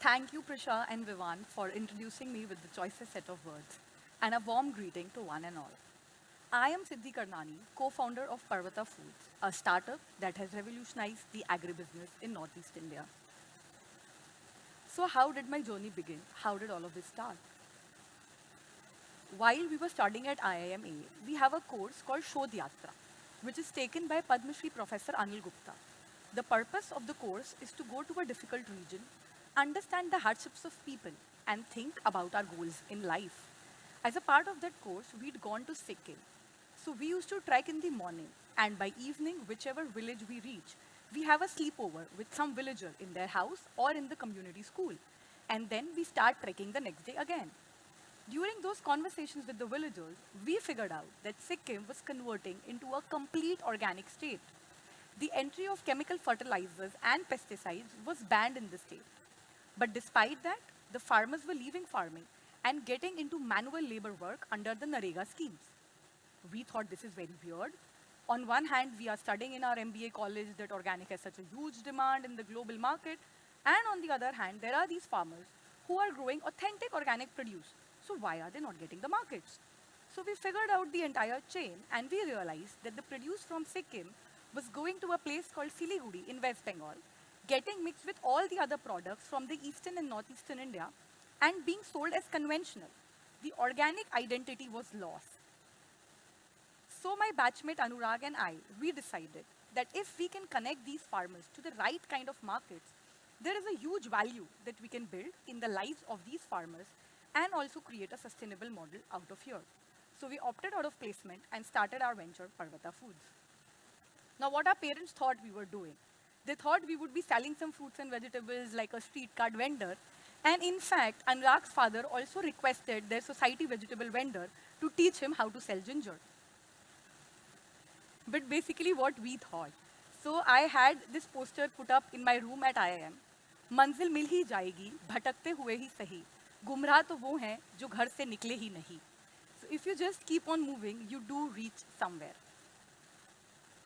Thank you, Prisha and Vivan, for introducing me with the choicest set of words, and a warm greeting to one and all. I am Siddhi Karnani, co-founder of Parvata Foods, a startup that has revolutionized the agribusiness in Northeast India. So how did my journey begin? How did all of this start? While we were studying at IIMA, we have a course called Shodh Yatra, which is taken by Padma Shri Professor Anil Gupta. The purpose of the course is to go to a difficult region, understand the hardships of people, and think about our goals in life. As a part of that course, we'd gone to Sikkim. So we used to trek in the morning, and by evening, whichever village we reach, we have a sleepover with some villager in their house or in the community school. And then we start trekking the next day again. During those conversations with the villagers, we figured out that Sikkim was converting into a complete organic state. The entry of chemical fertilizers and pesticides was banned in the state. But despite that, the farmers were leaving farming and getting into manual labor work under the Narega schemes. We thought this is very weird. On one hand, we are studying in our MBA college that organic has such a huge demand in the global market. And on the other hand, there are these farmers who are growing authentic organic produce. So why are they not getting the markets? So we figured out the entire chain and we realized that the produce from Sikkim was going to a place called Siliguri in West Bengal, getting mixed with all the other products from the eastern and northeastern India and being sold as conventional. The organic identity was lost. So my batchmate Anurag and I, we decided that if we can connect these farmers to the right kind of markets, there is a huge value that we can build in the lives of these farmers and also create a sustainable model out of here. So we opted out of placement and started our venture, Parvata Foods. Now, what our parents thought we were doing, they thought we would be selling some fruits and vegetables like a street cart vendor. And in fact, Anurag's father also requested their society vegetable vendor to teach him how to sell ginger. But basically what we thought. So I had this poster put up in my room at IIM. मंजिल मिल ही जाएगी भटकते हुए ही सही गुमराह तो वो हैं जो घर से निकले ही नहीं. So if you just keep on moving, you do reach somewhere.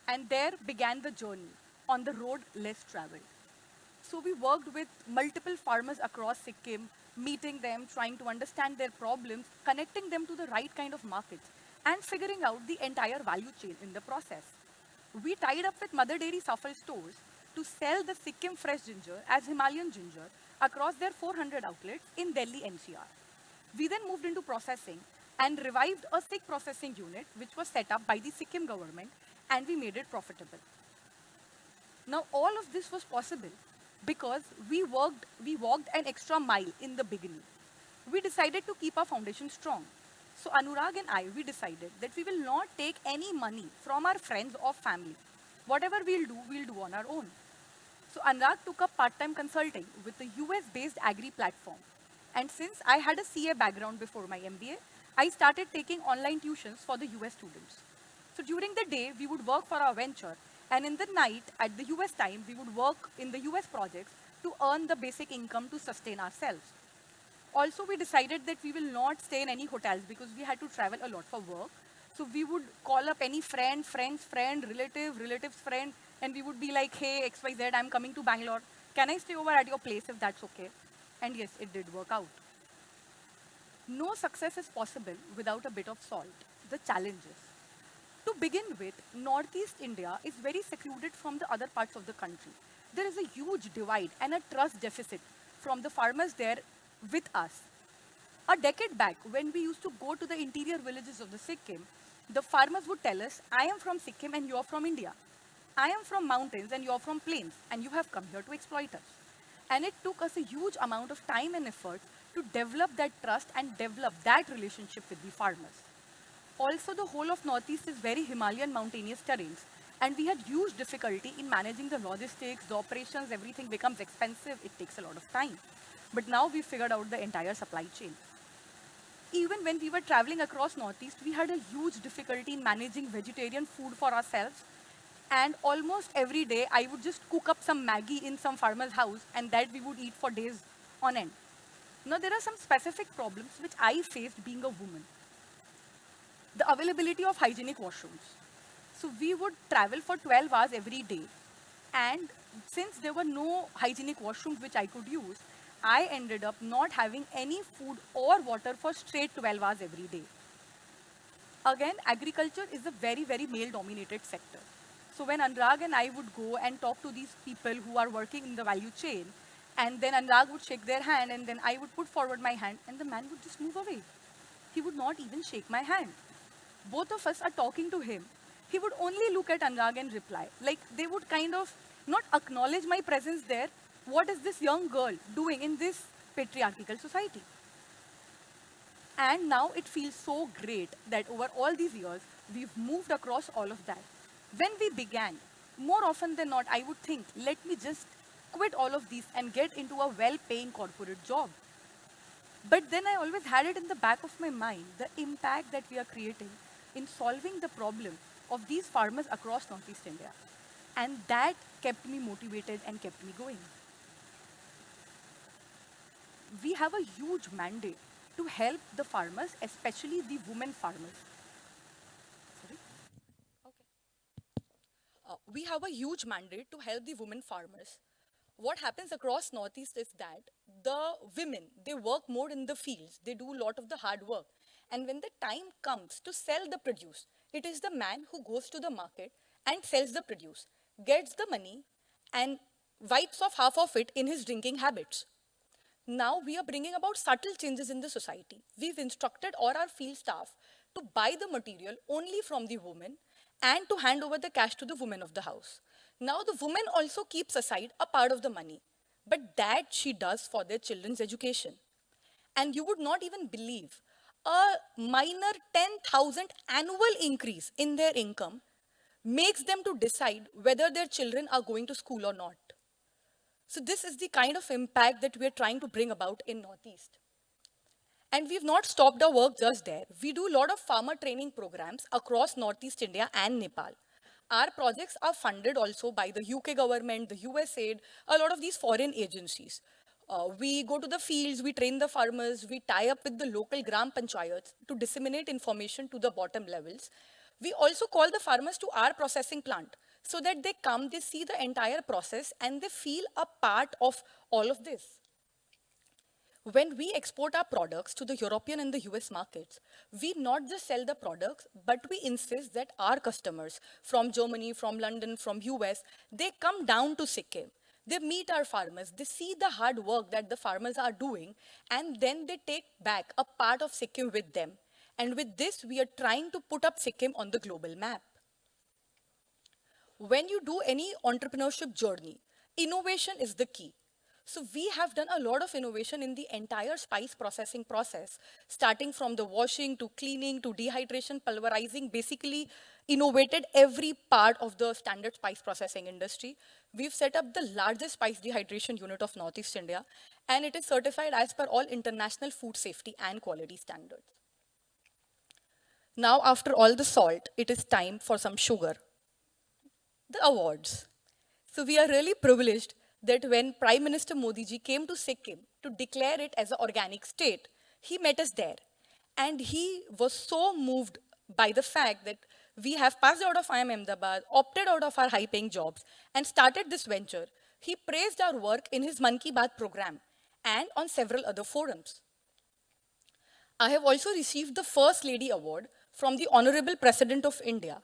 And there began the journey on the road less traveled. So we worked with multiple farmers across Sikkim, meeting them, trying to understand their problems, connecting them to the right kind of markets, and figuring out the entire value chain in the process. We tied up with Mother Dairy Safal stores to sell the Sikkim fresh ginger as Himalayan ginger across their 400 outlets in Delhi NCR. We then moved into processing and revived a Sikh processing unit which was set up by the Sikkim government and we made it profitable. Now all of this was possible because we walked an extra mile in the beginning. We decided to keep our foundation strong. So Anurag and I, we decided that we will not take any money from our friends or family. Whatever we'll do on our own. So Anurag took up part-time consulting with a US-based agri platform. And since I had a CA background before my MBA, I started taking online tuitions for the US students. So during the day, we would work for our venture, and in the night, at the US time, we would work in the US projects to earn the basic income to sustain ourselves. Also, we decided that we will not stay in any hotels because we had to travel a lot for work. So we would call up any friend, friend's friend, relative, relative's friend, and we would be like, hey, XYZ, I'm coming to Bangalore. Can I stay over at your place if that's okay? And yes, it did work out. No success is possible without a bit of salt. The challenges. To begin with, Northeast India is very secluded from the other parts of the country. There is a huge divide and a trust deficit from the farmers there with us. A decade back, when we used to go to the interior villages of the Sikkim, the farmers would tell us, I am from Sikkim and you are from India. I am from mountains and you are from plains and you have come here to exploit us. And it took us a huge amount of time and effort to develop that trust and develop that relationship with the farmers. Also, the whole of Northeast is very Himalayan mountainous terrains. And we had huge difficulty in managing the logistics, the operations, everything becomes expensive, it takes a lot of time. But now we figured out the entire supply chain. Even when we were traveling across Northeast, we had a huge difficulty in managing vegetarian food for ourselves. And almost every day, I would just cook up some Maggie in some farmer's house and that we would eat for days on end. Now, there are some specific problems which I faced being a woman. The availability of hygienic washrooms. So we would travel for 12 hours every day. And since there were no hygienic washrooms which I could use, I ended up not having any food or water for straight 12 hours every day. Again, agriculture is a very, very male-dominated sector. So when Anurag and I would go and talk to these people who are working in the value chain, and then Anurag would shake their hand, and then I would put forward my hand, and the man would just move away. He would not even shake my hand. Both of us are talking to him. He would only look at Anurag and reply. Like they would kind of not acknowledge my presence there. What is this young girl doing in this patriarchal society? And now it feels so great that over all these years, we've moved across all of that. When we began, more often than not, I would think, let me just quit all of these and get into a well-paying corporate job. But then I always had it in the back of my mind, the impact that we are creating in solving the problem of these farmers across Northeast India. And that kept me motivated and kept me going. We have a huge mandate to help the farmers, especially the women farmers. Sorry? We have a huge mandate to help the women farmers. What happens across Northeast is that the women, they work more in the fields. They do a lot of the hard work. And when the time comes to sell the produce, it is the man who goes to the market and sells the produce, gets the money, and wipes off half of it in his drinking habits. Now we are bringing about subtle changes in the society. We've instructed all our field staff to buy the material only from the woman and to hand over the cash to the woman of the house. Now the woman also keeps aside a part of the money, but that she does for their children's education. And you would not even believe a minor 10,000 annual increase in their income makes them to decide whether their children are going to school or not. So this is the kind of impact that we're trying to bring about in Northeast. And we've not stopped our work just there. We do a lot of farmer training programs across Northeast India and Nepal. Our projects are funded also by the UK government, the USAID, a lot of these foreign agencies. We go to the fields, we train the farmers, we tie up with the local gram panchayats to disseminate information to the bottom levels. We also call the farmers to our processing plant so that they come, they see the entire process and they feel a part of all of this. When we export our products to the European and the US markets, we not just sell the products, but we insist that our customers from Germany, from London, from US, they come down to Sikkim. They meet our farmers, they see the hard work that the farmers are doing, and then they take back a part of Sikkim with them. And with this, we are trying to put up Sikkim on the global map. When you do any entrepreneurship journey, innovation is the key. So we have done a lot of innovation in the entire spice processing process, starting from the washing to cleaning to dehydration, pulverizing, basically innovated every part of the standard spice processing industry. We've set up the largest spice dehydration unit of Northeast India, and it is certified as per all international food safety and quality standards. Now, after all the salt, it is time for some sugar. The awards. So we are really privileged that when Prime Minister Modi ji came to Sikkim to declare it as an organic state, he met us there. And he was so moved by the fact that we have passed out of IIM Ahmedabad, opted out of our high-paying jobs, and started this venture. He praised our work in his Mann Ki Baat program and on several other forums. I have also received the First Lady Award from the Honorable President of India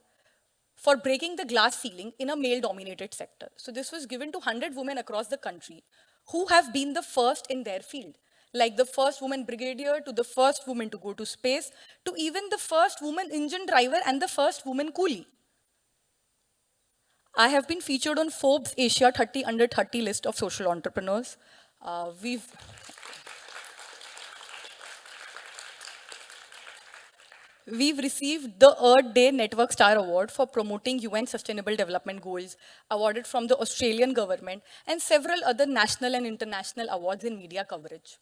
for breaking the glass ceiling in a male-dominated sector. So this was given to 100 women across the country who have been the first in their field, like the first woman brigadier to the first woman to go to space, to even the first woman engine driver and the first woman coolie. I have been featured on Forbes Asia 30 Under 30 list of social entrepreneurs. We've received the Earth Day Network Star Award for promoting UN Sustainable Development Goals, awarded from the Australian government, and several other national and international awards in media coverage.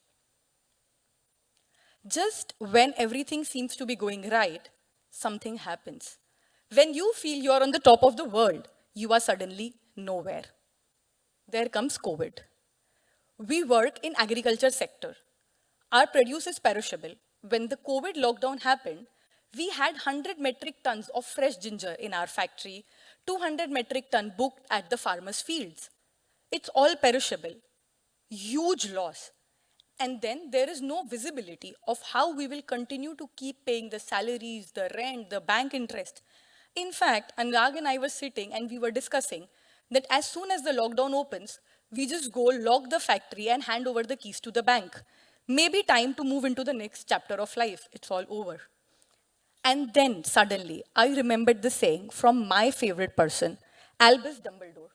Just when everything seems to be going right, something happens. When you feel you're on the top of the world, you are suddenly nowhere. There comes COVID. We work in agriculture sector. Our produce is perishable. When the COVID lockdown happened, we had 100 metric tons of fresh ginger in our factory, 200 metric ton booked at the farmers' fields. It's all perishable. Huge loss. And then there is no visibility of how we will continue to keep paying the salaries, the rent, the bank interest. In fact, Anurag and I were sitting and we were discussing that as soon as the lockdown opens, we just go lock the factory and hand over the keys to the bank. Maybe time to move into the next chapter of life. It's all over. And then suddenly, I remembered the saying from my favorite person, Albus Dumbledore.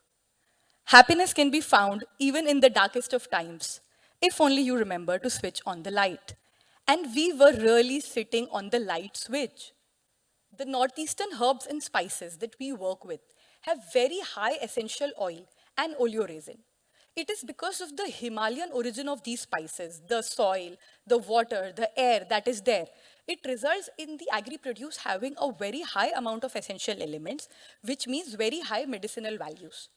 Happiness can be found even in the darkest of times, if only you remember to switch on the light. And we were really sitting on the light switch. The northeastern herbs and spices that we work with have very high essential oil and oleoresin. It is because of the Himalayan origin of these spices, the soil, the water, the air that is there. It results in the agri-produce having a very high amount of essential elements, which means very high medicinal values.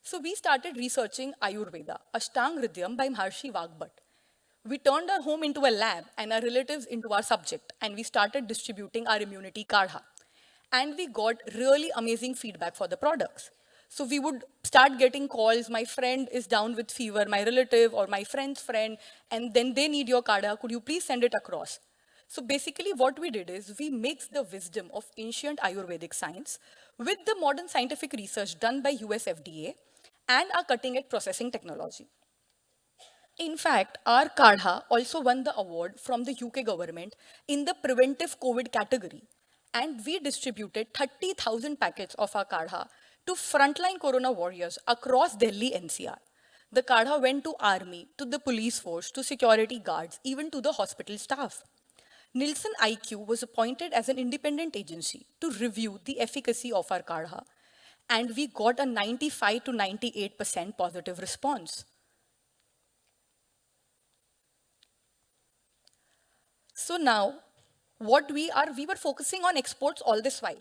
So we started researching Ayurveda, Ashtang Hridyam by Maharshi Vagbhat. We turned our home into a lab and our relatives into our subject, and we started distributing our immunity kadha. And we got really amazing feedback for the products. So we would start getting calls, my friend is down with fever, my relative or my friend's friend, and then they need your kadha, could you please send it across? So basically what we did is we mixed the wisdom of ancient Ayurvedic science with the modern scientific research done by US FDA and our cutting edge processing technology. In fact, our Kadha also won the award from the UK government in the preventive COVID category. And we distributed 30,000 packets of our Kadha to frontline corona warriors across Delhi NCR. The Kadha went to army, to the police force, to security guards, even to the hospital staff. Nielsen IQ was appointed as an independent agency to review the efficacy of our Kadha. And we got a 95 to 98% positive response. So now, we were focusing on exports all this while.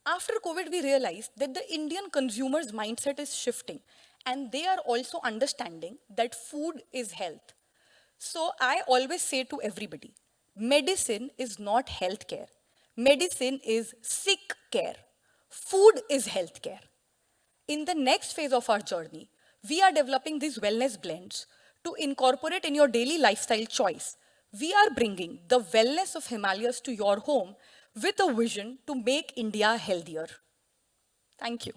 After COVID, we realized that the Indian consumer's mindset is shifting and they are also understanding that food is health. So I always say to everybody, medicine is not healthcare. Medicine is sick care. Food is healthcare. In the next phase of our journey, we are developing these wellness blends to incorporate in your daily lifestyle choice. We are bringing the wellness of Himalayas to your home with a vision to make India healthier. Thank you.